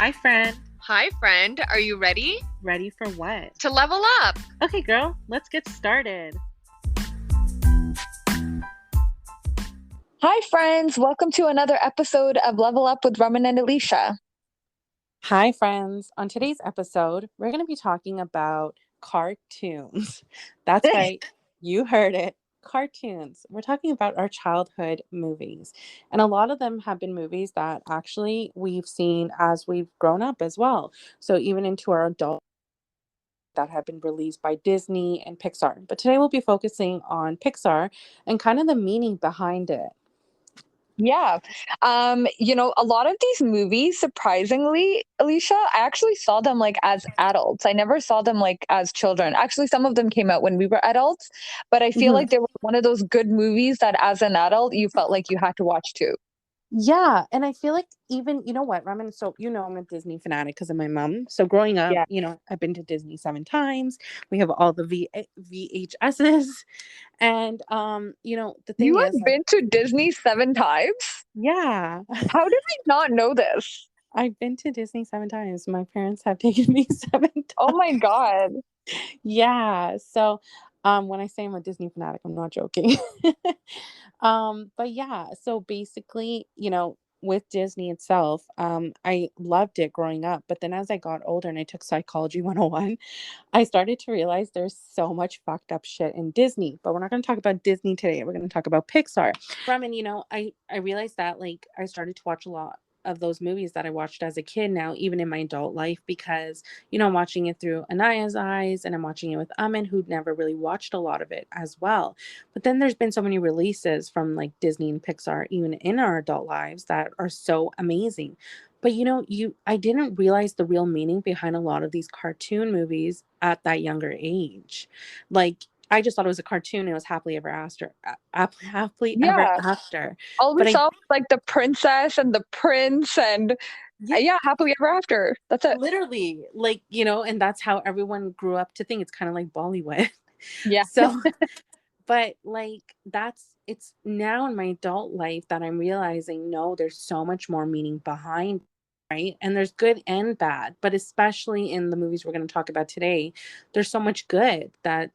Hi, friend. Hi, friend. Are you ready Ready for what? to level up? Okay, girl, let's get started. Hi, friends. Welcome to another episode of Level Up with Raman and Alysha. Hi, friends. On today's episode, we're going to be talking about cartoons. That's right, you heard it. Cartoons. We're talking about our childhood movies. And a lot of them have been movies that actually we've seen as we've grown up as well. So even into our adult that have been released by Disney and Pixar. But today we'll be focusing on Pixar and kind of the meaning behind it. Yeah. A lot of these movies, surprisingly, Alicia, I actually saw them like as adults. I never saw them like as children. Actually, some of them came out when we were adults, but I feel like they were one of those good movies that as an adult, you felt like you had to watch too. Yeah, and I feel like even you know what, Ramen, so I'm a Disney fanatic because of my mom. So growing up, Yeah. I've been to Disney 7 times. We have all the VHSs, and the thing You is, have been to Disney 7 times? yeah, How did I not know this? I've been to Disney 7 times. My parents have taken me 7 times. Oh my God. Yeah. So, when I say I'm a Disney fanatic, I'm not joking. But yeah, so basically, with Disney itself, I loved it growing up. But then as I got older and I took Psychology 101, I started to realize there's so much fucked up shit in Disney. But we're not going to talk about Disney today. We're going to talk about Pixar. Ramen, I realized that like I started to watch a lot of those movies that I watched as a kid now, even in my adult life, because I'm watching it through Anaya's eyes and I'm watching it with Amin, who'd never really watched a lot of it as well. But then there's been so many releases from like Disney and Pixar, even in our adult lives, that are so amazing. But I didn't realize the real meaning behind a lot of these cartoon movies at that younger age. Like, I just thought it was a cartoon and it was happily ever after, happily ever Yeah. after. All we But I saw was like the princess and the prince and yeah, happily ever after. That's it. literally, like, and that's how everyone grew up to think. It's kind of like Bollywood. Yeah. So, but like, it's now in my adult life that I'm realizing, no, there's so much more meaning behind, right? And there's good and bad, but especially in the movies we're going to talk about today, there's so much good that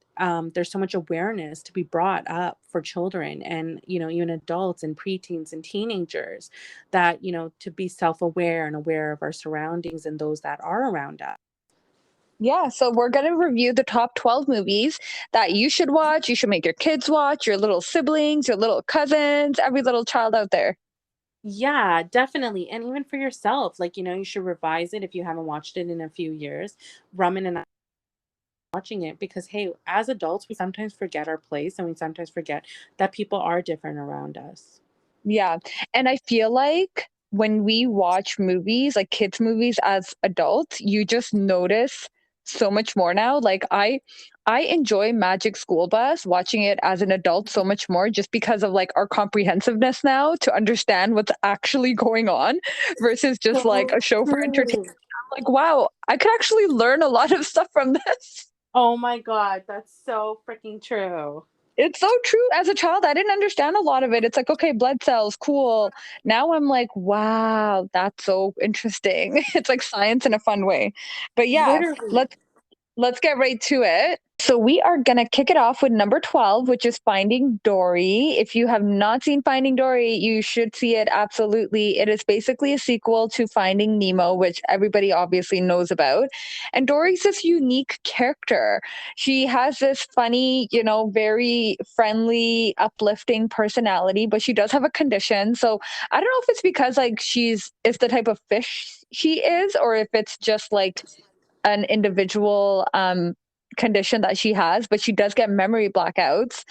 there's so much awareness to be brought up for children and, even adults and preteens and teenagers that, to be self-aware and aware of our surroundings and those that are around us. Yeah, so we're going to review the top 12 movies that you should watch. You should make your kids watch, your little siblings, your little cousins, every little child out there. Yeah, definitely. And even for yourself, like, you should revise it if you haven't watched it in a few years. Ramen and I are watching it because, hey, as adults, we sometimes forget our place and we sometimes forget that people are different around us. Yeah. And I feel like when we watch movies, like kids' movies as adults, you just notice so much more now. I enjoy Magic School Bus watching it as an adult so much more just because of like our comprehensiveness now to understand what's actually going on versus just like So a show for entertainment. true. I'm like, wow, I could actually learn a lot of stuff from this. Oh my God, that's so freaking true. It's so true. As a child, I didn't understand a lot of it. It's like, okay, blood cells, cool. Now I'm like, wow, that's so interesting. It's like science in a fun way. But yeah, Literally. let's get right to it. So we are going to kick it off with number 12, which is Finding Dory. If you have not seen Finding Dory, you should see it absolutely. It is basically a sequel to Finding Nemo, which everybody obviously knows about. And Dory's this unique character. She has this funny, very friendly, uplifting personality, but she does have a condition. So I don't know if it's because like it's the type of fish she is, or if it's just like an individual condition that she has, but she does get memory blackouts,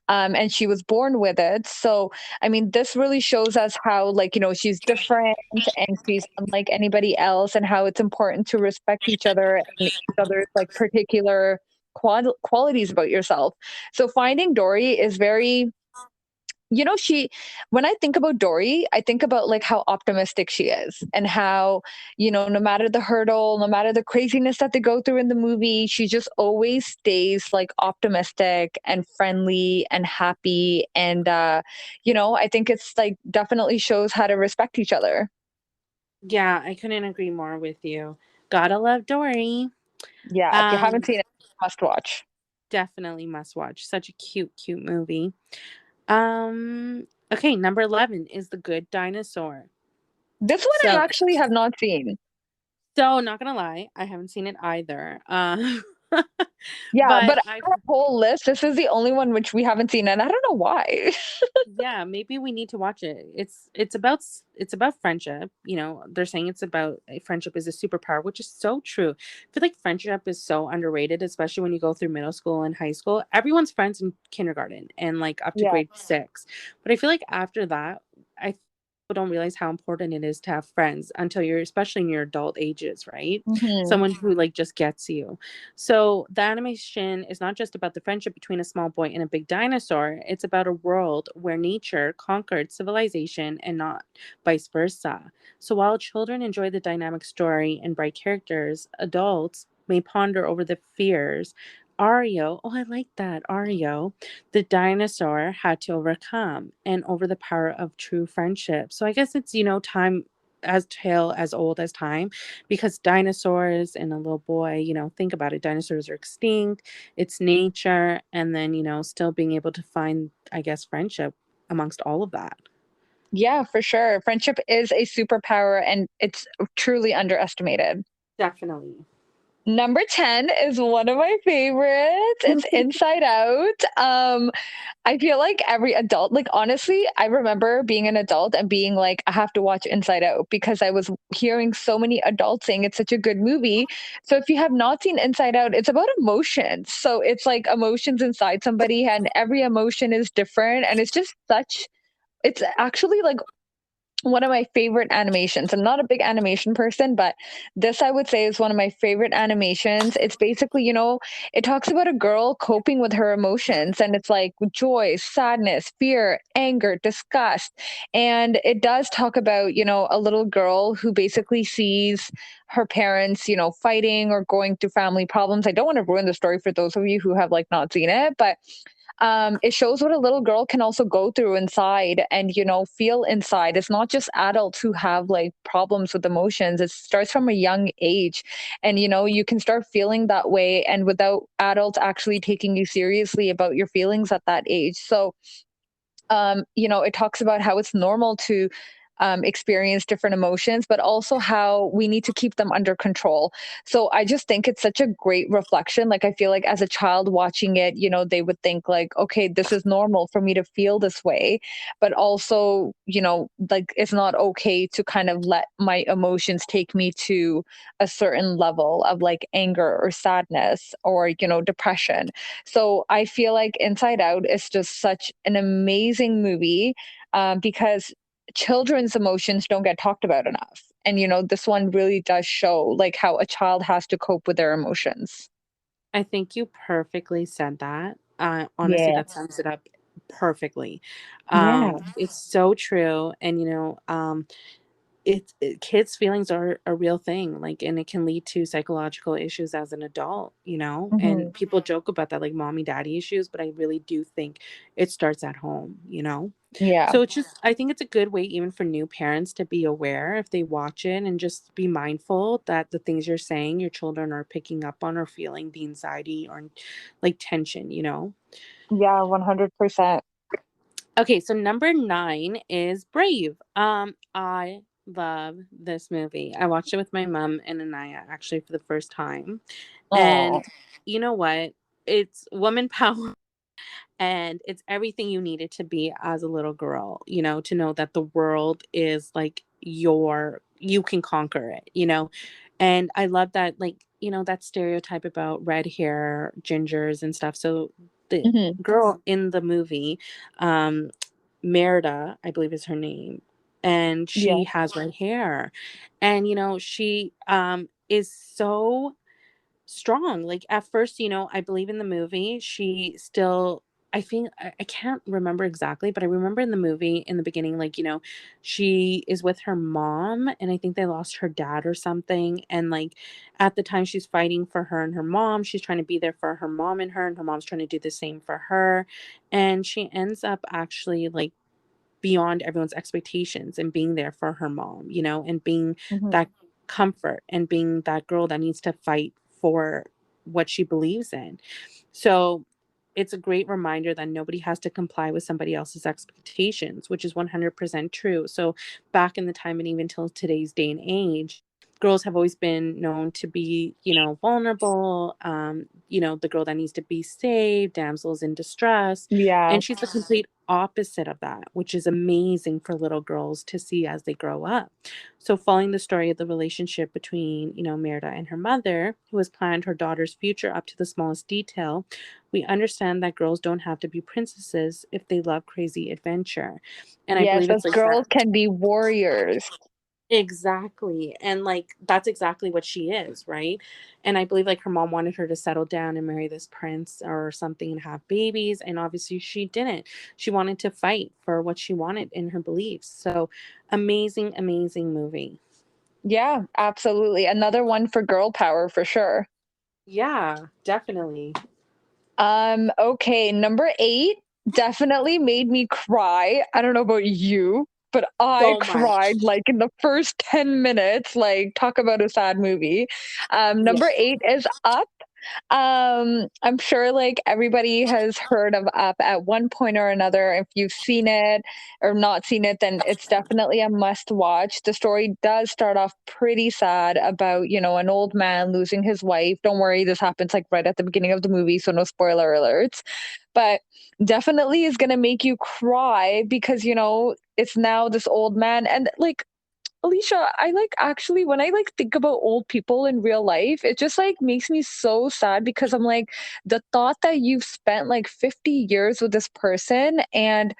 and she was born with it. So, I mean, this really shows us how, like, she's different and she's unlike anybody else, and how it's important to respect each other and each other's like particular qualities about yourself. So, Finding Dory is very she when I think about Dory, I think about like how optimistic she is and how, no matter the hurdle, no matter the craziness that they go through in the movie, she just always stays like optimistic and friendly and happy. And I think it's like definitely shows how to respect each other. Yeah, I couldn't agree more with you. Gotta love Dory. Yeah, if you haven't Um, seen it, must watch. Definitely must watch. Such a cute, cute movie. Okay, number 11 is The Good Dinosaur. This one I So, actually have not seen. not gonna lie, I haven't seen it either. Yeah, But but I our whole list, this is the only one which we haven't seen, and I don't know why. yeah, maybe we need to watch it. It's about friendship. You know, they're saying it's about friendship is a superpower, which is so true. I feel like friendship is so underrated, especially when you go through middle school and high school. Everyone's friends in kindergarten and like up to Yeah. grade 6. But I feel like after that, I people don't realize how important it is to have friends until you're especially in your adult ages, right? Hmm. Someone who like just gets you. So the animation is not just about the friendship between a small boy and a big dinosaur. It's about a world where nature conquered civilization and not vice versa. So while children enjoy the dynamic story and bright characters, adults may ponder over the fears Ario, oh, I like that, Ario, the dinosaur had to overcome and over the power of true friendship. So I guess it's, time as tale as old as time because dinosaurs and a little boy, think about it. Dinosaurs are extinct, it's nature, and then, still being able to find, I guess, friendship amongst all of that. Yeah, for sure. Friendship is a superpower and it's truly underestimated. Definitely. Number 10 is one of my favorites. It's Inside Out. I feel like every adult, like honestly, I remember being an adult and being like, I have to watch Inside Out because I was hearing so many adults saying it's such a good movie. So if you have not seen Inside Out, it's about emotions. So it's like emotions inside somebody, and every emotion is different. And it's just such, it's actually like one of my favorite animations. I'm not a big animation person, but this I would say is one of my favorite animations. It's basically, it talks about a girl coping with her emotions, and it's like joy, sadness, fear, anger, disgust. And it does talk about, a little girl who basically sees her parents, fighting or going through family problems. I don't want to ruin the story for those of you who have like not seen it, but it shows what a little girl can also go through inside and feel inside. It's not just adults who have like problems with emotions. It starts from a young age, and you can start feeling that way and without adults actually taking you seriously about your feelings at that age. So it talks about how it's normal to experience different emotions, but also how we need to keep them under control. So I just think it's such a great reflection. Like, I feel like as a child watching it, they would think, like, okay, this is normal for me to feel this way. But also, like, it's not okay to kind of let my emotions take me to a certain level of like anger or sadness or, depression. So I feel like Inside Out is just such an amazing movie because children's emotions don't get talked about enough. And, this one really does show like how a child has to cope with their emotions. I think you perfectly said that. Honestly, Yeah. that sums it up perfectly. Yeah. It's so true. And, kids' feelings are a real thing, like, and it can lead to psychological issues as an adult, Hmm. and people joke about that, like mommy daddy issues, but I really do think it starts at home, Yeah. so I think it's a good way even for new parents to be aware if they watch it and just be mindful that the things you're saying your children are picking up on or feeling the anxiety or like tension. Yeah, 100%. Okay, so number 9 is Brave. I love this movie. I watched it with my mom and Anaya actually for the first time. Oh. And you know what? It's woman power and it's everything you needed to be as a little girl, to know that the world is like you can conquer it. And I love that, like, that stereotype about red hair, gingers and stuff. So the Hmm. girl in the movie, um, Merida, I believe is her name, and Yeah. she has red hair. And she is so strong. Like at first, I believe in the movie, she still I think I can't remember exactly, but I remember in the movie in the beginning, like, she is with her mom and I think they lost her dad or something. And like at the time she's fighting for her and her mom, she's trying to be there for her mom and her mom's trying to do the same for her. And she ends up actually like beyond everyone's expectations and being there for her mom, and being Mhm. that comfort and being that girl that needs to fight for what she believes in. So it's a great reminder that nobody has to comply with somebody else's expectations, which is 100% true. So back in the time and even till today's day and age, girls have always been known to be, vulnerable, the girl that needs to be saved, damsels in distress. Yeah. And she's the complete opposite of that, which is amazing for little girls to see as they grow up. So, following the story of the relationship between, Merida and her mother, who has planned her daughter's future up to the smallest detail, we understand that girls don't have to be princesses if they love crazy adventure. And I Yes, believe those it's like girls that. can be warriors. Exactly. And like that's exactly what she is, right? And I believe like her mom wanted her to settle down and marry this prince or something and have babies. And obviously she didn't. She wanted to fight for what she wanted in her beliefs. So amazing, amazing movie. Yeah, absolutely. Another one for girl power for sure. Yeah, definitely. Okay, number 8 definitely made me cry. I don't know about you, but I So much. cried like in the first 10 minutes. Like, talk about a sad movie. Yeah. Number 8 is Up. I'm sure like everybody has heard of Up at one point or another. If you've seen it or not seen it, then it's definitely a must watch. The story does start off pretty sad about, an old man losing his wife. Don't worry, this happens like right at the beginning of the movie, so no spoiler alerts. But definitely is going to make you cry because, it's now this old man and like Alicia, I like actually when I like think about old people in real life, it just like makes me so sad because I'm like the thought that you've spent like 50 years with this person and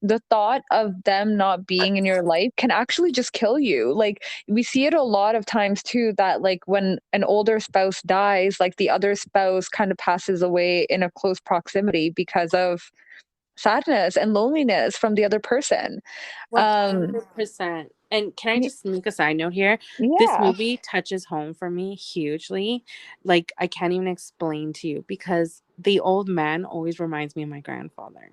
the thought of them not being in your life can actually just kill you. Like we see it a lot of times too that like when an older spouse dies, like the other spouse kind of passes away in a close proximity because of sadness and loneliness from the other person. Um 100%. And can I y- just sneak a side note here? This yeah. movie touches home for me hugely. Like, I can't even explain to you because the old man always reminds me of my grandfather.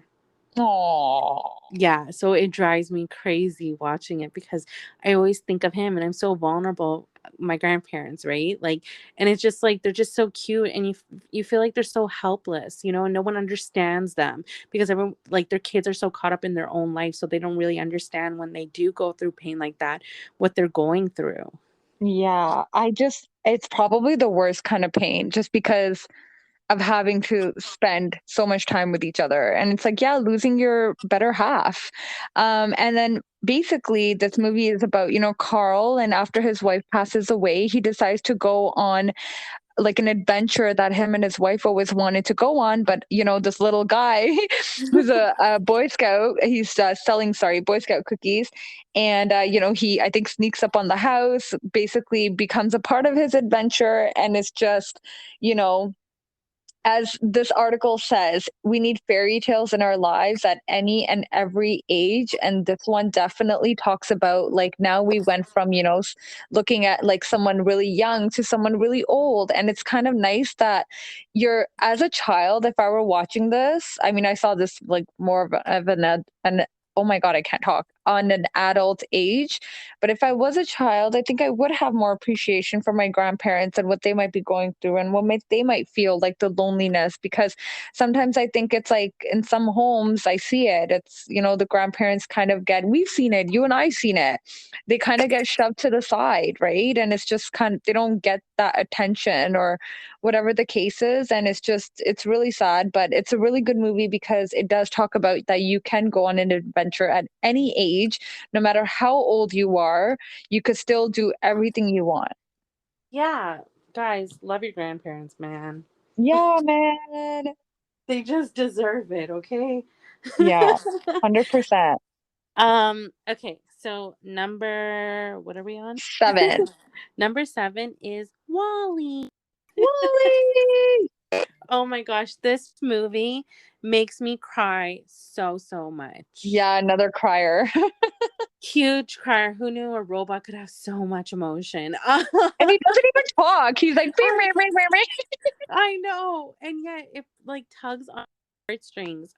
Oh. Yeah, so it drives me crazy watching it because I always think of him and I'm so vulnerable, my grandparents, right? Like, and it's just like they're just so cute and you feel like they're so helpless, and no one understands them because everyone like their kids are so caught up in their own life so they don't really understand when they do go through pain like that what they're going through. Yeah, it's probably the worst kind of pain just because of having to spend so much time with each other. And it's like, yeah, losing your better half. And then basically, this movie is about, Carl. And after his wife passes away, he decides to go on like an adventure that him and his wife always wanted to go on. But, this little guy who's a Boy Scout, he's selling, sorry, Boy Scout cookies. And, he, I think, sneaks up on the house, basically becomes a part of his adventure. And it's just, you know, as this article says, we need fairy tales in our lives at any and every age. And this one definitely talks about like now we went from, looking at like someone really young to someone really old. And it's kind of nice that as a child, if I were watching this, I mean, I saw this like more of an oh my God, I can't talk on an adult age. But if I was a child, I think I would have more appreciation for my grandparents and what they might be going through and they might feel like the loneliness. Because sometimes I think it's like in some homes, I see it. It's, the grandparents kind of we've seen it, you and I seen it. They kind of get shoved to the side, right? And it's just they don't get that attention or whatever the case is. And it's really sad, but it's a really good movie because it does talk about that you can go on an adventure at any age, no matter how old you are, you could still do everything you want. Yeah, guys, love your grandparents, man. Yeah, man. They just deserve it, okay? Yeah, 100%. Okay, so number what are we on? 7. Number 7 is Wally. Wally! Oh my gosh, this movie makes me cry so, so much. Yeah, another crier. Huge crier. Who knew a robot could have so much emotion? And he doesn't even talk. He's like, "Meow, I meow, meow, meow, meow." I know. And yet it like tugs on heartstrings.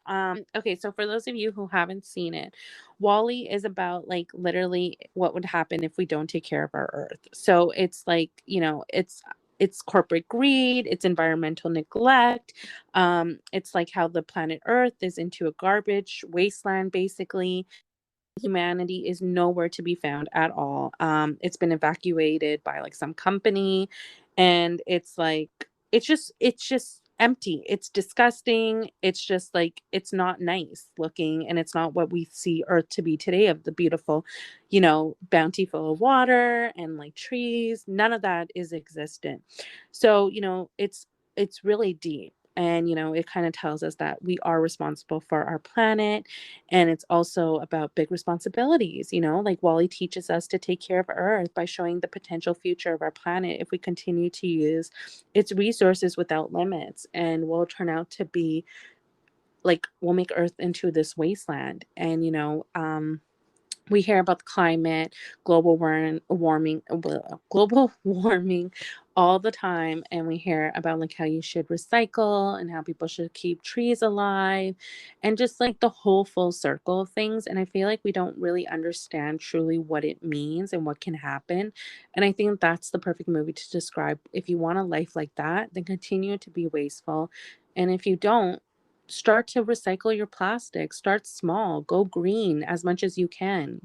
Okay, so for those of you who haven't seen it, Wally is about like literally what would happen if we don't take care of our earth. So it's like, it's corporate greed, it's environmental neglect. It's like how the planet Earth is into a garbage wasteland basically. Humanity is nowhere to be found at all. It's been evacuated by like some company, and it's like it's just empty. It's disgusting. It's just like it's not nice looking, and it's not what we see Earth to be today of the beautiful, bounty full of water and like trees. None of that is existent. So, it's really deep. And, it kind of tells us that we are responsible for our planet, and it's also about big responsibilities, like Wally teaches us to take care of Earth by showing the potential future of our planet if we continue to use its resources without limits. And we'll turn out to be like, we'll make Earth into this wasteland. And, we hear about the climate, global warming all the time, and we hear about like how you should recycle and how people should keep trees alive, and just like the whole full circle of things. And I feel like we don't really understand truly what it means and what can happen. And I think that's the perfect movie to describe. If you want a life like that, then continue to be wasteful, and if you don't, start to recycle your plastic. Start small, go green as much as you can.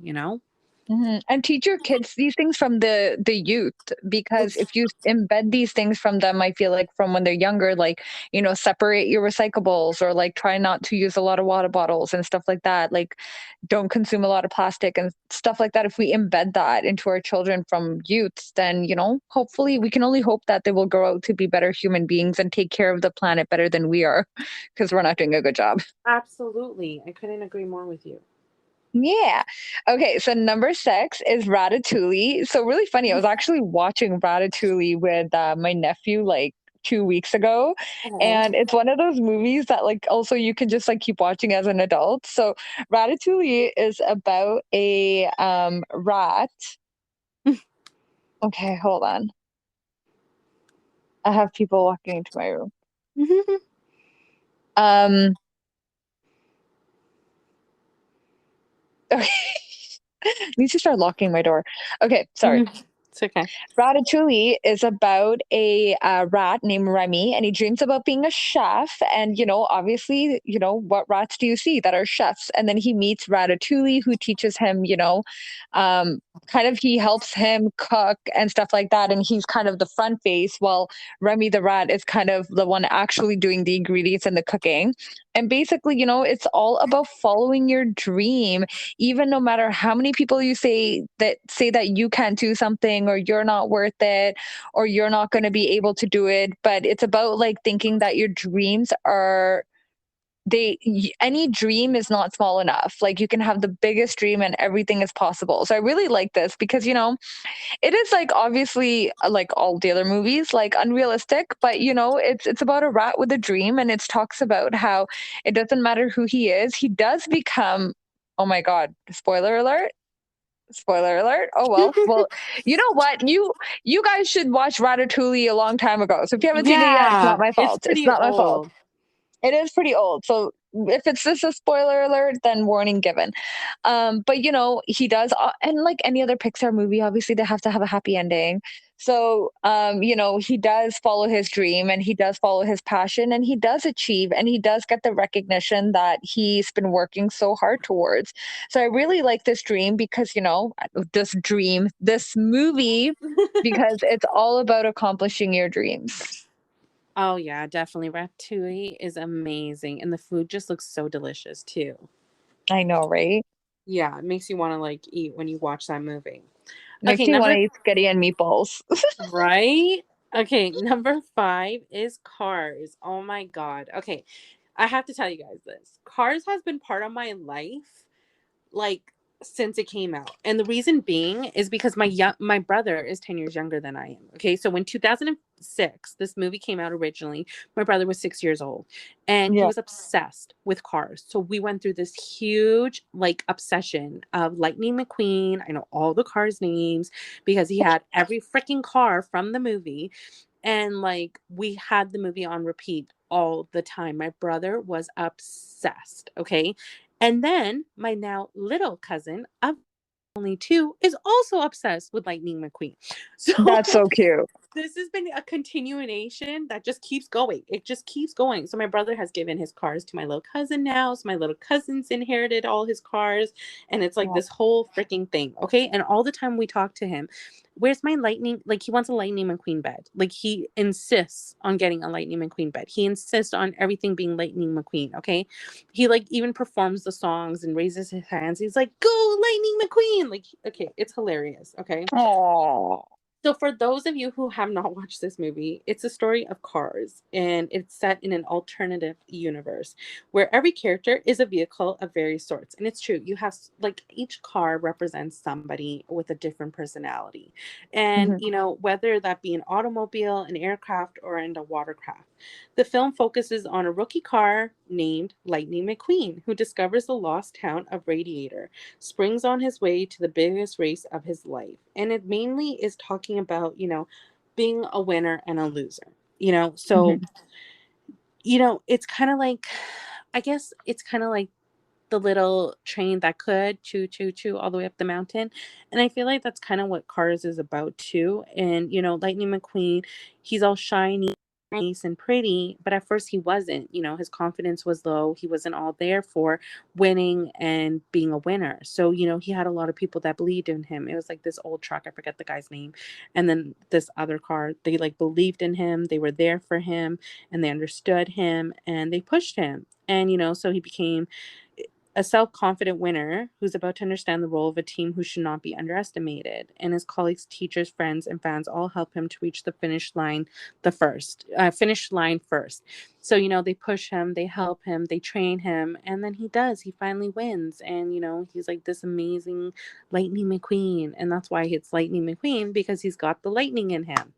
And teach your kids these things from the youth, because if you embed these things from them, I feel like from when they're younger, like, separate your recyclables, or like try not to use a lot of water bottles and stuff like that. Like, don't consume a lot of plastic and stuff like that. If we embed that into our children from youths, then, hopefully we can only hope that they will grow out to be better human beings and take care of the planet better than we are, because we're not doing a good job. Absolutely. I couldn't agree more with you. Yeah. Okay, so number 6 is Ratatouille. So really funny, I was actually watching Ratatouille with, my nephew, like, 2 weeks ago, Oh. and it's one of those movies that, like, also you can just, like, keep watching as an adult. So Ratatouille is about a, rat. Okay, hold on. I have people walking into my room. Um, okay. I need to start locking my door. Okay, sorry. It's okay. Ratatouille is about a rat named Remy, and he dreams about being a chef. And, obviously, what rats do you see that are chefs? And then he meets Ratatouille, who teaches him, um, kind of he helps him cook and stuff like that. And he's kind of the front face, while Remy the rat is kind of the one actually doing the ingredients and the cooking. And basically, it's all about following your dream, even no matter how many people you say that you can't do something, or you're not worth it, or you're not going to be able to do it. But it's about like thinking that your dreams are any dream is not small enough. Like, you can have the biggest dream and everything is possible. So I really like this because, it is like, obviously, like all the other movies, like unrealistic, but it's about a rat with a dream, and it talks about how it doesn't matter who he is, he does become, oh my god, spoiler alert. Spoiler alert. Oh well. Well, you know what? You guys should watch Ratatouille a long time ago. So if you haven't seen it yet, it's not Yeah, my it's fault. It's pretty not my fault. old. It is pretty old. So if it's just a spoiler alert, then warning given. But he does, and like any other Pixar movie, obviously they have to have a happy ending. So, he does follow his dream, and he does follow his passion, and he does achieve, and he does get the recognition that he's been working so hard towards. So I really like this dream because, this movie, because it's all about accomplishing your dreams. Oh yeah, definitely. Ratatouille is amazing, and the food just looks so delicious too. I know, right? Yeah, it makes you want to like eat when you watch that movie. Makes Okay, me want to number eat spaghetti and meatballs. right? Okay, number 5 is Cars. Oh my god. Okay, I have to tell you guys this. Cars has been part of my life like since it came out. And the reason being is because my brother is 10 years younger than I am. Okay? So when 2006 this movie came out originally, my brother was 6 years old and he Yeah. was obsessed with cars. So we went through this huge like obsession of Lightning McQueen. I know all the cars names because he had every freaking car from the movie, and like we had the movie on repeat all the time. My brother was obsessed, okay? And then my now little cousin of only 2 is also obsessed with Lightning McQueen. So That's so cute. this has been a continuation that just keeps going. It just keeps going. So my brother has given his cars to my little cousin now. So my little cousin's inherited all his cars. And it's like Oh, this whole freaking thing. Okay. And all the time we talk to him, where's my lightning? Like he wants a Lightning McQueen bed. Like he insists on getting a Lightning McQueen bed. He insists on everything being Lightning McQueen. Okay. He like even performs the songs and raises his hands. He's like, go Lightning McQueen. Like, okay, it's hilarious. Okay. oh, So, for those of you who have not watched this movie, it's a story of cars and it's set in an alternative universe where every character is a vehicle of various sorts. And it's true, you have like each car represents somebody with a different personality. And, mhm, whether that be an automobile, an aircraft, or in a watercraft. The film focuses on a rookie car named Lightning McQueen who discovers the lost town of Radiator, springs on his way to the biggest race of his life. And it mainly is talking about, being a winner and a loser. So, mhm. it's kind of like, I guess it's kind of like the little train that could choo choo choo all the way up the mountain. And I feel like that's kind of what Cars is about too. And Lightning McQueen, he's all shiny, nice and pretty, but at first he wasn't. His confidence was low. He wasn't all there for winning and being a winner. So, he had a lot of people that believed in him. It was like this old truck, I forget the guy's name. And then this other car, they like believed in him, they were there for him, and they understood him and they pushed him. And so he became a self confident winner who's about to understand the role of a team who should not be underestimated. And his colleagues, teachers, friends, and fans all help him to reach the finish line first. So, they push him, they help him, they train him, and then he does. He finally wins. And, he's like this amazing Lightning McQueen. And that's why it's Lightning McQueen because he's got the lightning in him.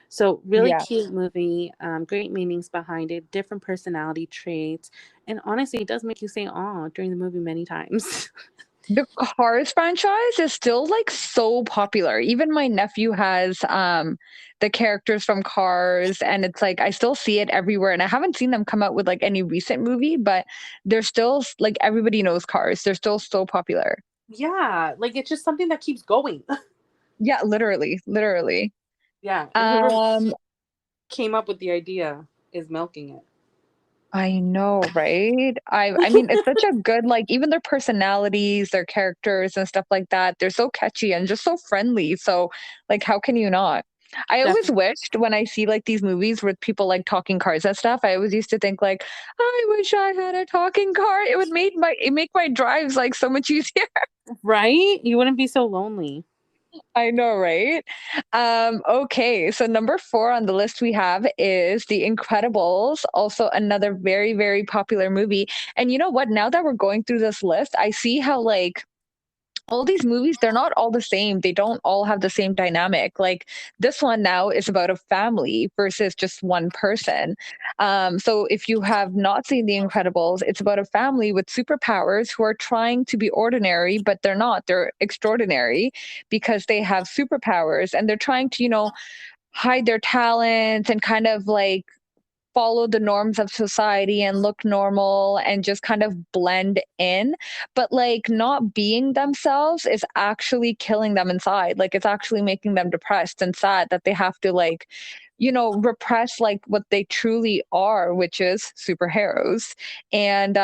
So, really Yeah. cute movie, great meanings behind it, different personality traits. And honestly, it does make you say "aw" during the movie many times. The Cars franchise is still like so popular. Even my nephew has the characters from Cars, and it's like I still see it everywhere. And I haven't seen them come out with like any recent movie, but they're still like everybody knows Cars. They're still so popular. Yeah, like it's just something that keeps going. Yeah, literally, literally. Yeah, and whoever Um, came up with the idea is milking it. I know, right? I mean, it's such a good like even their personalities, their characters and stuff like that. They're so catchy and just so friendly. So, like, how can you not? I always Definitely. wished when I see like these movies with people like talking cars and stuff, I always used to think like, I wish I had a talking car. It make my drives like so much easier. Right? You wouldn't be so lonely. I know, right? Okay, so number 4 on the list we have is The Incredibles, also another very, very popular movie. And you know what? Now that we're going through this list, I see how like all these movies, they're not all the same. They don't all have the same dynamic. Like this one now is about a family versus just one person. So if you have not seen The Incredibles, it's about a family with superpowers who are trying to be ordinary, but they're not. They're extraordinary because they have superpowers and they're trying to, hide their talents and kind of like follow the norms of society and look normal and just kind of blend in. But like not being themselves is actually killing them inside. Like it's actually making them depressed and sad that they have to like, repress like what they truly are, which is superheroes. And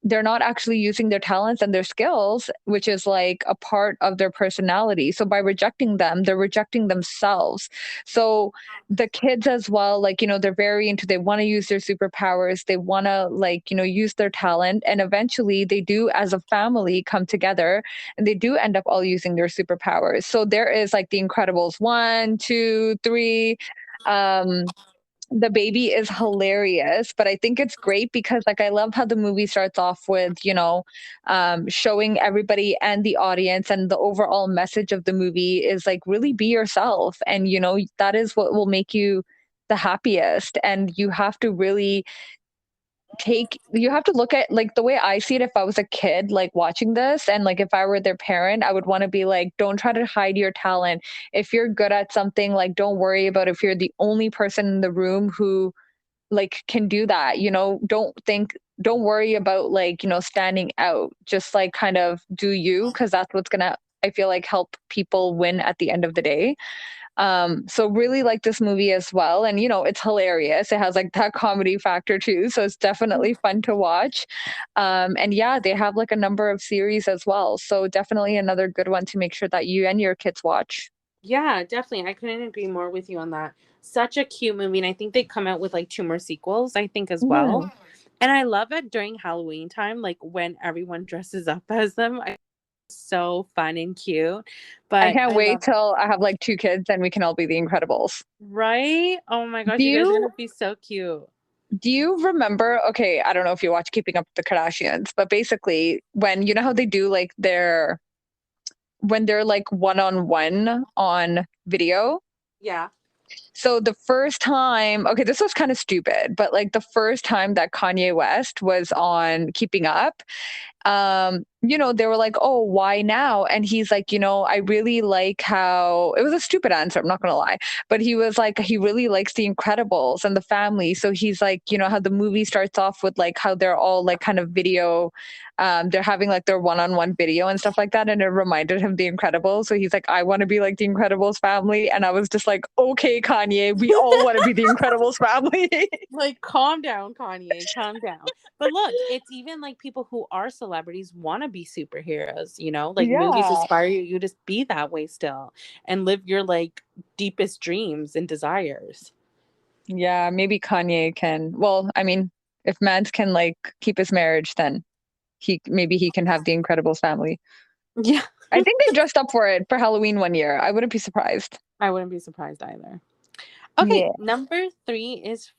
they're not actually using their talents and their skills, which is like a part of their personality. So by rejecting them, they're rejecting themselves. So the kids as well, like, they're very into, they want to use their superpowers. They want to like, use their talent. And eventually they do as a family come together and they do end up all using their superpowers. So there is like The Incredibles 1, 2, 3. Um, the baby is hilarious, but I think it's great because like I love how the movie starts off with, showing everybody and the audience, and the overall message of the movie is like really be yourself, and that is what will make you the happiest. And you have to look at like the way I see it. If I was a kid like watching this, and like if I were their parent, I would want to be like, don't try to hide your talent. If you're good at something, like don't worry about if you're the only person in the room who like can do that, don't worry about like, standing out. Just like kind of do you, because that's what's gonna, I feel like, help people win at the end of the day. So really like this movie as well. And it's hilarious. It has like that comedy factor too. So it's definitely fun to watch. And yeah, they have like a number of series as well. So definitely another good one to make sure that you and your kids watch. Yeah, definitely. I couldn't agree more with you on that. Such a cute movie. And I think they come out with like two more sequels, I think, as well. Mhm. And I love it during Halloween time, like when everyone dresses up as them. So fun and cute. I But can't I wait love, till I have like two kids and we can all be the Incredibles. right? Oh my Do gosh, you guys are you gonna be so cute. do you remember, okay, I don't know if you watch Keeping Up with the Kardashians, but basically when how they do like their when they're like one on one on video. Yeah. So the first time, okay, this was kind of stupid, but like the first time that Kanye West was on Keeping Up, they were like, "Oh, why now?" And he's like, "I really like how," it was a stupid answer, I'm not gonna lie, but he was like, he really likes The Incredibles and the family. So he's like, how the movie starts off with like how they're all like kind of video, they're having like their one-on-one video and stuff like that, and it reminded him The Incredibles. So he's like, "I want to be like The Incredibles family," and I was just like, "Okay, Kanye, we all want to be The Incredibles family." Like, calm down, Kanye, calm down. But look, it's even like people who are celebrities want to be superheroes, like movies Yeah. inspire you to be that way still and live your like deepest dreams and desires. Yeah, maybe Kanye can. Well, I mean, if Mans can like keep his marriage, then he can have the Incredibles family. Yeah, I think they dressed up for it for Halloween one year. I wouldn't be surprised. I wouldn't be surprised either. Okay, Yeah. number 3 is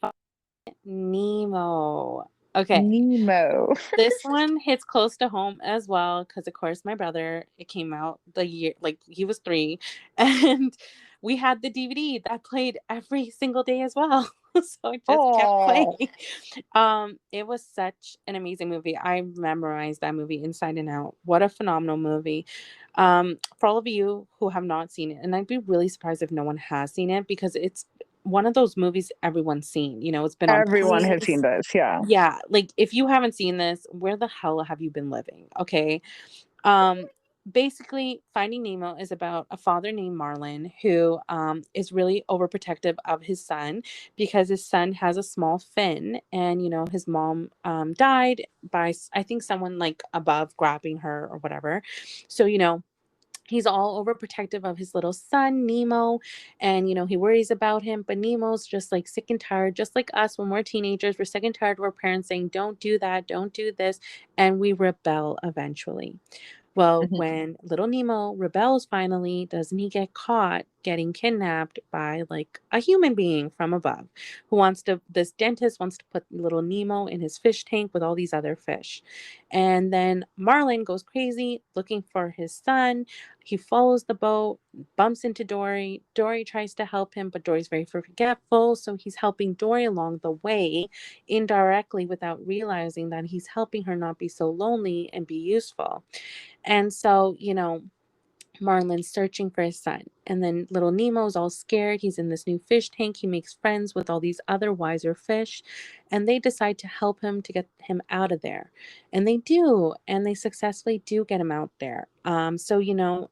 Nemo. Okay, Nemo. this one hits close to home as well because, of course, my brother, it came out the year, like he was 3, and we had the DVD that played every single day as well. So it just kept playing. Oh. It was such an amazing movie. I memorized that movie inside and out. What a phenomenal movie. For all of you who have not seen it, and I'd be really surprised if no one has seen it because it's one of those movies everyone's seen. It's been on Everyone has seen planes. this. Yeah. Yeah, like if you haven't seen this, where the hell have you been living? Okay. Um Basically Finding Nemo is about a father named Marlin who is really overprotective of his son because his son has a small fin and his mom died by I think someone like above grabbing her or whatever. So he's all overprotective of his little son, Nemo, and he worries about him. But Nemo's just like sick and tired, just like us when we're teenagers. We're sick and tired of our parents saying, "Don't do that, don't do this," and we rebel eventually. Well, Mhm. when little Nemo rebels finally, doesn't he get caught getting kidnapped by like a human being from above who this dentist wants to put little Nemo in his fish tank with all these other fish. And then Marlin goes crazy looking for his son. He follows the boat, bumps into Dory. Dory tries to help him, but Dory's very forgetful. So he's helping Dory along the way indirectly without realizing that he's helping her not be so lonely and be useful. And so, Marlin's searching for his son. And then little Nemo's all scared. He's in this new fish tank. He makes friends with all these other wiser fish. And they decide to help him to get him out of there. And they do. And they successfully do get him out there. So,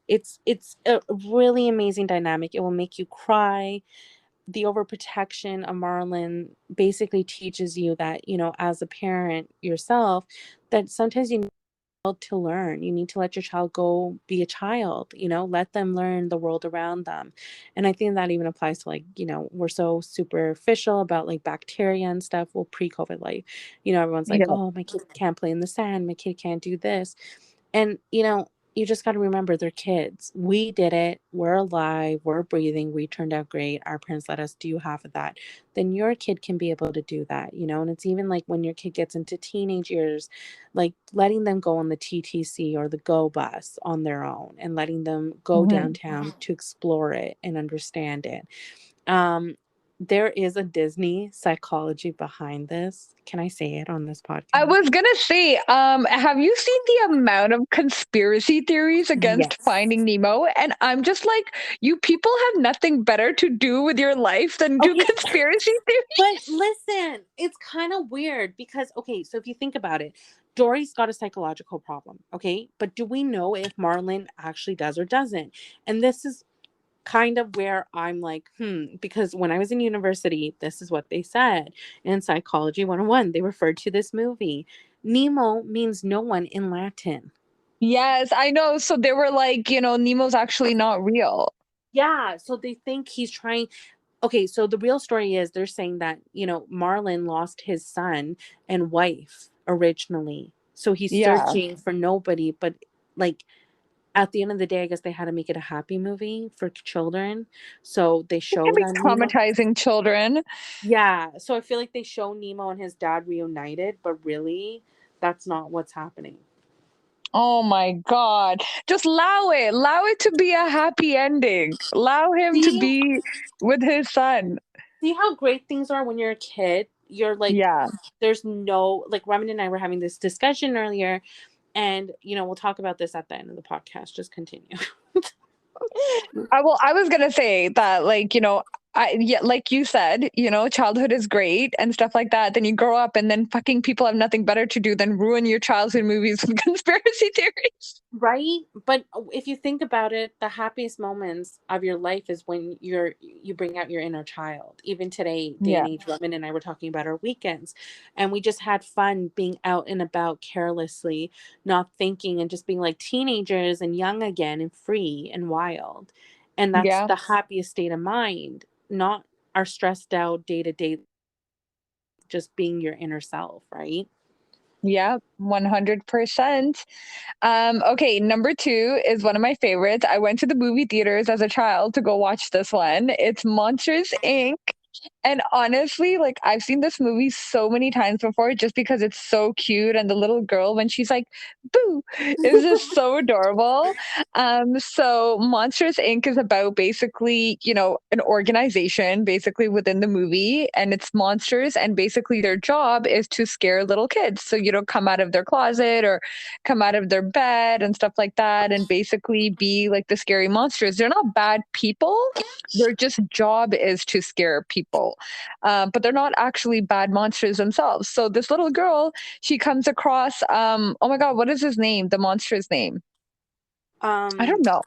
it's a really amazing dynamic. It will make you cry. The overprotection of Marlin basically teaches you that, as a parent yourself, that sometimes you to learn. You need to let your child go be a child, let them learn the world around them. And I think that even applies to like, we're so superficial about like bacteria and stuff. Well, pre-COVID life, everyone's like, Yeah. oh, my kid can't play in the sand, my kid can't do this. And you just got to remember they're kids. We did it. We're alive. We're breathing. We turned out great. Our parents let us do half of that. Then your kid can be able to do that, And it's even like when your kid gets into teenage years, like letting them go on the TTC or the Go bus on their own and letting them go Mhm. downtown to explore it and understand it. Um, There is a Disney psychology behind this. Can I say it on this I podcast? was gonna say, have you seen the amount of conspiracy theories against Yes. Finding Nemo? And I'm just like, you people have nothing better to do with your life than do Okay, conspiracy but theories. listen, it's kind of weird because, okay, so if you think about it, Dory's got a psychological problem, okay? But do we know if Marlin actually does or doesn't? And this is kind of where I'm like, because when I was in university, this is what they said in Psychology 101. They referred to this movie. Nemo means no one in Latin. Yes, I know. So they were like, Nemo's actually not real. Yeah, so they think he's trying. Okay, so the real story is they're saying that, Marlin lost his son and wife originally. So he's Yeah. searching for nobody, but like at the end of the day, I guess they had to make it a happy movie for children. So they It can show be that Nemo. traumatizing children. Yeah, so I feel like they show Nemo and his dad reunited, but really, that's not what's happening. Oh my God. Just allow it. Allow it to be a happy ending. Allow him to See, be with his son. see how great things are when you're a kid. You're like, Yeah. there's no like Raman and I were having this discussion earlier, and we'll talk about this at the end of the podcast. Just continue. I was gonna say that, like, yeah, like you said, childhood is great and stuff like that. Then you grow up, and then fucking people have nothing better to do than ruin your childhood movies with conspiracy theories. Right? But if you think about it, the happiest moments of your life is when you bring out your inner child. Even today, day and Yeah, age, Roman and I were talking about our weekends, and we just had fun being out and about carelessly, not thinking, and just being like teenagers and young again and free and wild. And that's yeah, the happiest state of mind, not our stressed out day to day, just being your inner self, right? yeah, 100%. Okay, number two is one of my favorites. I went to the movie theaters as a child to go watch this one. It's Monsters Inc. And honestly, like, I've seen this movie so many times before just because it's so cute, and the little girl when she's like, "Boo," is just so adorable. So Monsters Inc. is about basically, an organization basically within the movie, and it's monsters, and basically their job is to scare little kids. So you don't come out of their closet or come out of their bed and stuff like that, and basically be like the scary monsters. They're not bad people, their just job is to scare people, but they're not actually bad monsters themselves. So this little girl, she comes across, oh my God, what is his name, the monster's name? I um don't know,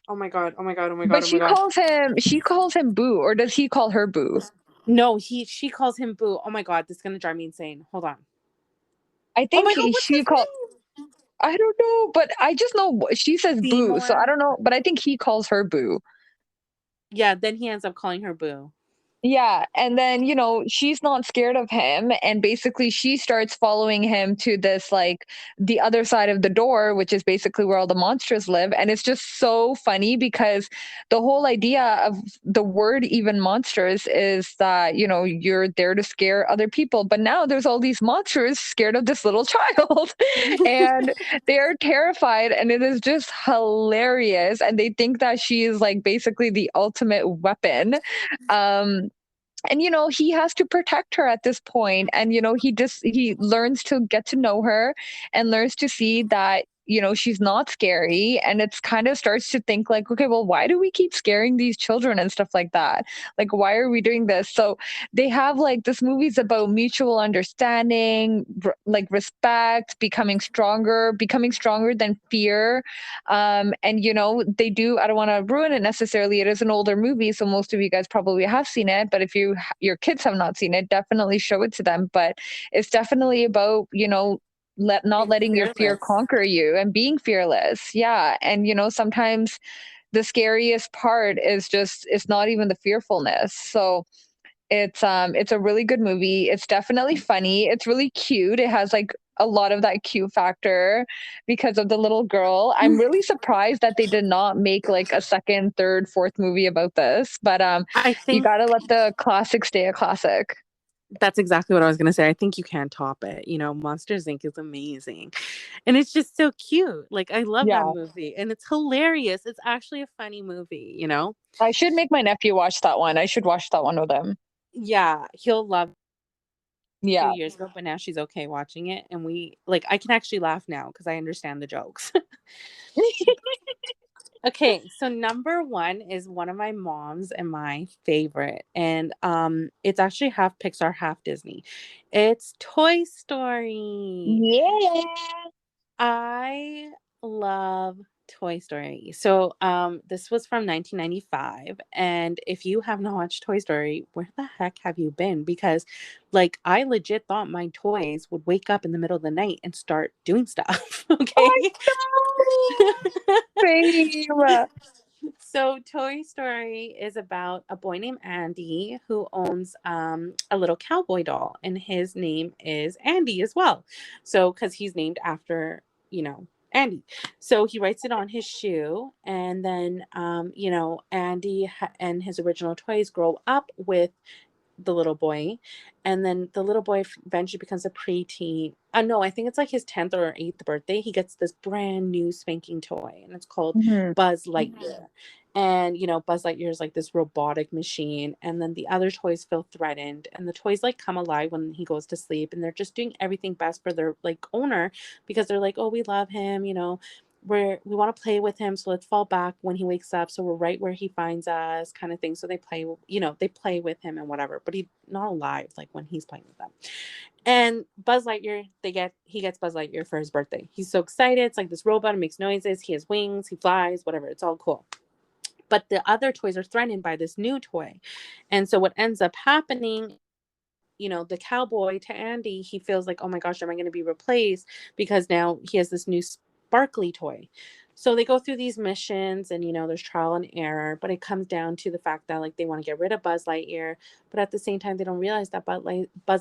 oh my god, oh my god, oh my god, but oh my god. she calls him Boo, or does he call her Boo? No, she calls him Boo. Oh my god, this is gonna drive me insane. Hold on. I Oh think my god, what's she his called, name? I don't know, but I just know she says Boo, so I Seymour. don't know, but I think he calls her Boo. Yeah, then he ends up calling her Boo. Yeah, and then, she's not scared of him, and basically she starts following him to this, like, the other side of the door, which is basically where all the monsters live, and it's just so funny because the whole idea of the word even monsters is that, you're there to scare other people, but now there's all these monsters scared of this little child, and they're terrified, and it is just hilarious, and they think that she is, like, basically the ultimate weapon. um and he has to protect her at this point, and he learns to get to know her and learns to see that she's not scary, and it's kind of starts to think like, okay, well, why do we keep scaring these children and stuff like that, like, why are we doing this? So they have, like, this movie's about mutual understanding, like, respect, becoming stronger than fear. And they do, I don't want to ruin it necessarily, it is an older movie, so most of you guys probably have seen it, but if your kids have not seen it, definitely show it to them. But it's definitely about, not Being letting your fear fearless. conquer you and being fearless. Yeah. And sometimes the scariest part is just, it's not even the fearfulness. So it's a really good movie. It's definitely funny. It's really cute. It has, like, a lot of that cute factor because of the little girl. I'm really surprised that they did not make, like, a second, third, fourth movie about this. But I you think got to let the classic stay a classic. That's exactly what I was gonna say. I think you can't top it. Monsters Inc. is amazing. And it's just so cute. Like, I love that Yeah. movie, and it's hilarious. It's actually a funny movie? I should make my nephew watch that one. I should watch that one with him. Yeah, he'll love it. A few Yeah. years ago, but now she's okay watching it, and I can actually laugh now because I understand the jokes. Okay, so number 1 is one of my mom's and my favorite, and, it's actually half Pixar, half Disney. It's Toy Story. Yeah. I love Toy Story. So, this was from 1995, and if you have not watched Toy Story, where the heck have you been? Because, like, I legit thought my toys would wake up in the middle of the night and start doing stuff, okay? Oh, no. Same. So, Toy Story is about a boy named Andy who owns a little cowboy doll, and his name is Andy as well. So, because he's named after, Andy. So, he writes it on his shoe, and then, Andy and his original toys grow up with the little boy, and then the little boy eventually becomes a preteen. No, I think it's like his 10th or 8th birthday. He gets this brand new spanking toy, and it's called Mhm. Buzz Lightyear. And Buzz Lightyear is like this robotic machine, and then the other toys feel threatened, and the toys like come alive when he goes to sleep, and they're just doing everything best for their like owner, because they're like, oh, we love him, we want to play with him, so let's fall back when he wakes up, so we're right where he finds us, kind of thing. So they play with him and whatever, but he's not alive like when he's playing with them. And Buzz Lightyear, he gets Buzz Lightyear for his birthday. He's so excited. It's like this robot, it makes noises, he has wings, he flies, whatever. It's all cool. But the other toys are threatened by this new toy. And so what ends up happening, the cowboy to Andy, he feels like, oh my gosh, am I going to be replaced? Because now he has this new sparkly toy. So they go through these missions, and, there's trial and error, but it comes down to the fact that like they want to get rid of Buzz Lightyear, but at the same time, they don't realize that Buzz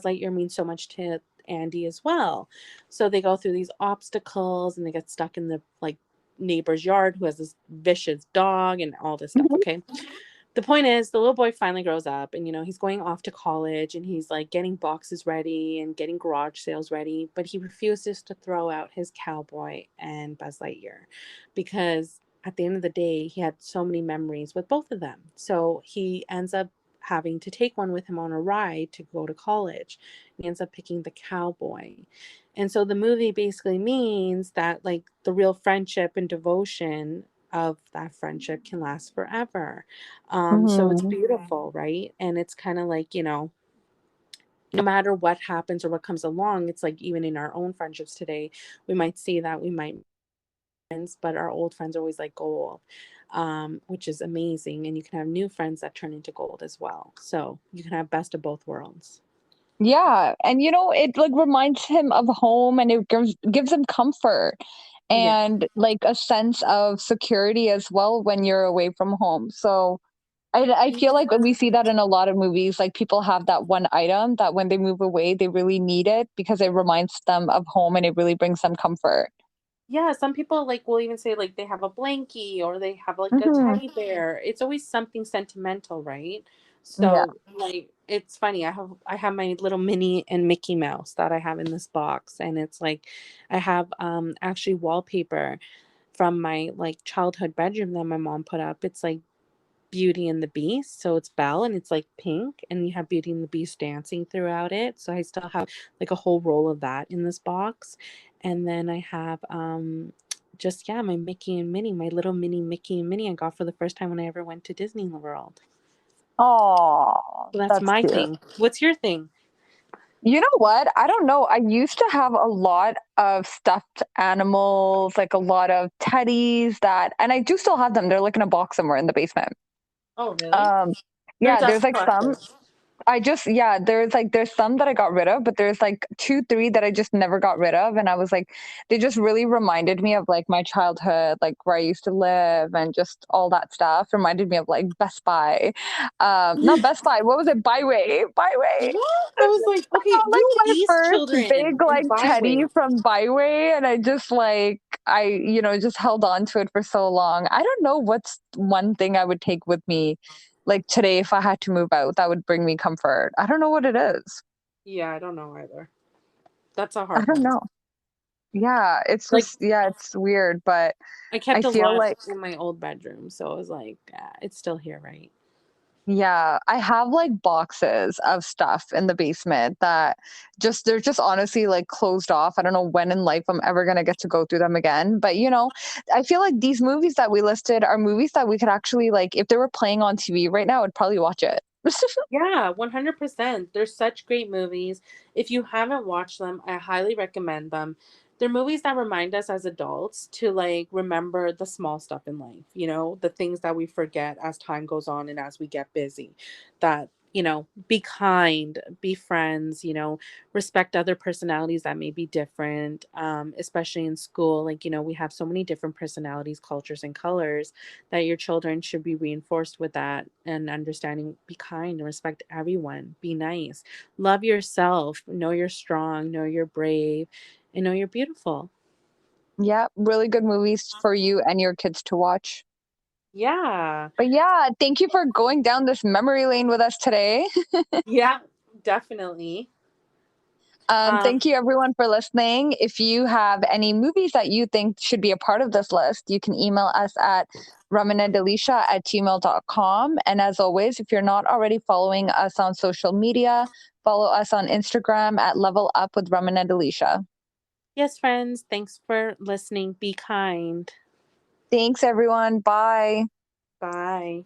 Lightyear means so much to Andy as well. So they go through these obstacles, and they get stuck in the like neighbor's yard who has this vicious dog and all this stuff. Okay. The point is, the little boy finally grows up, and he's going off to college, and he's like getting boxes ready and getting garage sales ready, but he refuses to throw out his cowboy and Buzz Lightyear, because at the end of the day he had so many memories with both of them. So he ends up having to take one with him on a ride to go to college. He ends up picking the cowboy. And so the movie basically means that like the real friendship and devotion of that friendship can last forever. So it's Mhm. beautiful, right? And it's kind of like, no matter what happens or what comes along, it's like even in our own friendships today, we might see that we might friends, but our old friends are always like gold, which is amazing. And you can have new friends that turn into gold as well. So you can have best of both worlds. Yeah, and it like reminds him of home, and it gives him comfort Yeah. and like a sense of security as well when you're away from home. So I feel like we see that in a lot of movies. Like people have that one item that when they move away, they really need it because it reminds them of home and it really brings them comfort. Yeah, some people like will even say like they have a blankie or they have like a Hmm. teddy bear. It's always something sentimental, right? Yeah. So like it's funny. I have my little Minnie and Mickey Mouse that I have in this box, and it's like I have actually wallpaper from my like childhood bedroom that my mom put up. It's like Beauty and the Beast. So it's Belle, and it's like pink, and you have Beauty and the Beast dancing throughout it. So I still have like a whole roll of that in this box. And then I have just yeah, my Mickey and Minnie, my little mini Mickey and Minnie I got for the first time when I ever went to Disney World. Oh, So that's that's my cute. thing. What's your thing? You know what? I don't know. I used to have a lot of stuffed animals, like a lot of teddies and I do still have them. They're like in a box somewhere in the basement. Oh, really? Um, They're yeah, there's dust like some. collectors. There's some that I got rid of, but there's like two, three that I just never got rid of. And I was like, they just really reminded me of like my childhood, like where I used to live and just all that stuff. Reminded me of like Best Buy. Not Best Buy, what was it? Byway. Byway. What? I was like, I okay, got like you my East first children big in like teddy Byway. from Byway, and I just like just held on to it for so long. I don't know what's one thing I would take with me like today if I had to move out that would bring me comfort. I don't know what it is. Yeah, I don't know either. That's a I hard don't one. know. Yeah, it's Like, just yeah, it's weird, but I I kept a feel lot like in my old bedroom, so I was like, ah, it's still here, right? yeah, I have like boxes of stuff in the basement that just they're just honestly like closed off. I don't know when in life I'm ever gonna get to go through them again. But I feel like these movies that we listed are movies that we could actually like if they were playing on TV right now, I'd probably watch it. Yeah, 100%. They're such great movies. If you haven't watched them, I highly recommend them. They're movies that remind us as adults to like remember the small stuff in life, the things that we forget as time goes on and as we get busy. That, be kind, be friends, respect other personalities that may be different, especially in school. Like, we have so many different personalities, cultures, and colors that your children should be reinforced with that and understanding. Be kind and respect everyone, be nice, love yourself, know you're strong, know you're brave, and know you're beautiful. Yeah, really good movies for you and your kids to watch. Yeah. But yeah, thank you for going down this memory lane with us today. Yeah, definitely. um Thank you everyone for listening. If you have any movies that you think should be a part of this list, you can email us at ramanandalisha@gmail.com. And as always, if you're not already following us on social media, follow us on Instagram at Level Up with Raman and Alysha. yes, friends, thanks for listening. Be kind. Thanks everyone. Bye. Bye.